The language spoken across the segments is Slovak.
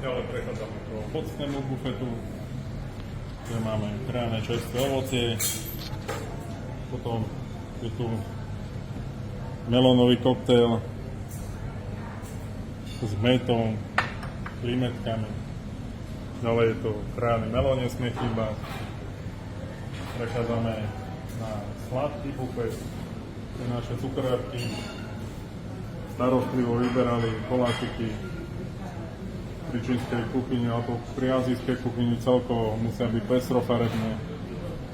Ďalej prechádzame k poctnému bufetu, kde máme kráne čerstvé ovocie, potom je tu melónový koktail s metou, limetkami. Ďalej je to krány melón, nesmie chýbať. Prechádzame na sladký bufet, kde naše cukrárky starostlivo vyberali koláčiky pri čínskej kuchyni alebo pri azijskej kuchyni celkovo musia byť pestrofarebné,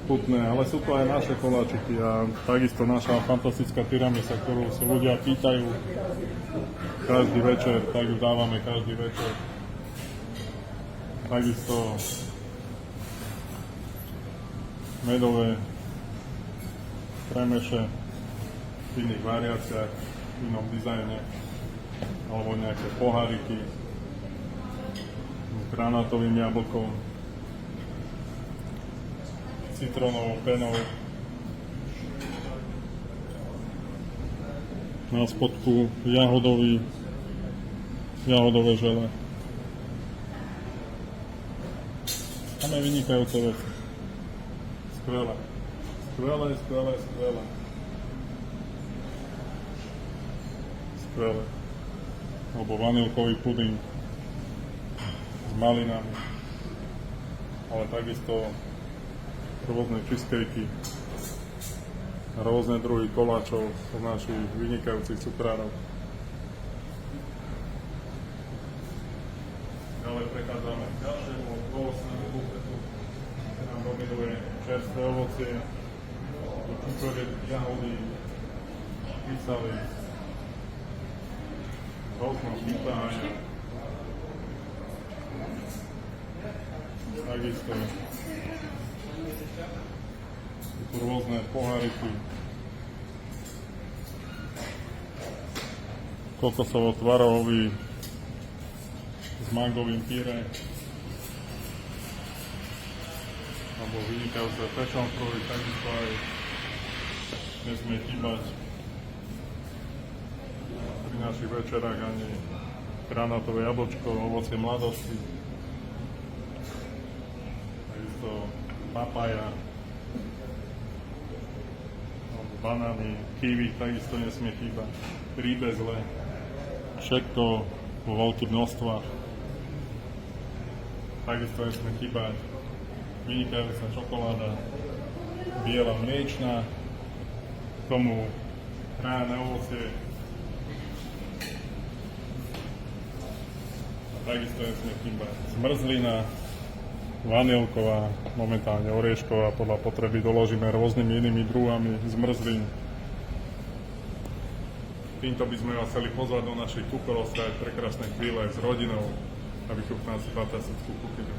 chutné, ale sú to aj naše koláčiky a takisto naša fantastická tiramisa, ktorú si ľudia pýtajú každý večer, tak ju dávame každý večer. Takisto medové premeše v iných variáciách, v inom dizajne, alebo nejaké poháriky s granátovým jablkom, citrónovou penou. Na spodku jahodové žele. Máme vynikajúce veci. Skvelé. Skvelé. Alebo vanilkový puding s malinami. Ale takisto rôzne cheesecakey, rôzne druhy koláčov od našich vynikajúcich cukrárov. Ďalej prechádzame k ďalšiemu ovocnému bufetu, kde nám dominuje čerstvé ovocie, cukrovied, jahody, kyselý, rôzne vytáhania. Takisto sú tu rôzne poháriky, kokosovo-tvarohový s mangovým pyré, alebo vynikajúce passion fruit, takisto aj nesmie chýbať pri našich večerách ani granátové jablčko, ovocie mladosti, takisto papaja, banány, kiwi, takisto nesmie chýbať, príbezle, všetko vo veľkých množstvách. Takisto nesmie chýbať vynikajúca čokoláda, biela mliečna, k tomu krájane ovocie. A takisto nesmie chýbať zmrzlina, vanilková, momentálne oriešková, podľa potreby doložíme rôznymi inými druhami zmrzlín. Týmto by sme vás chceli pozvať do našej kúpelovskej prekrásnej chvíle s rodinou a vychutnať si fantastickú kuchyňu.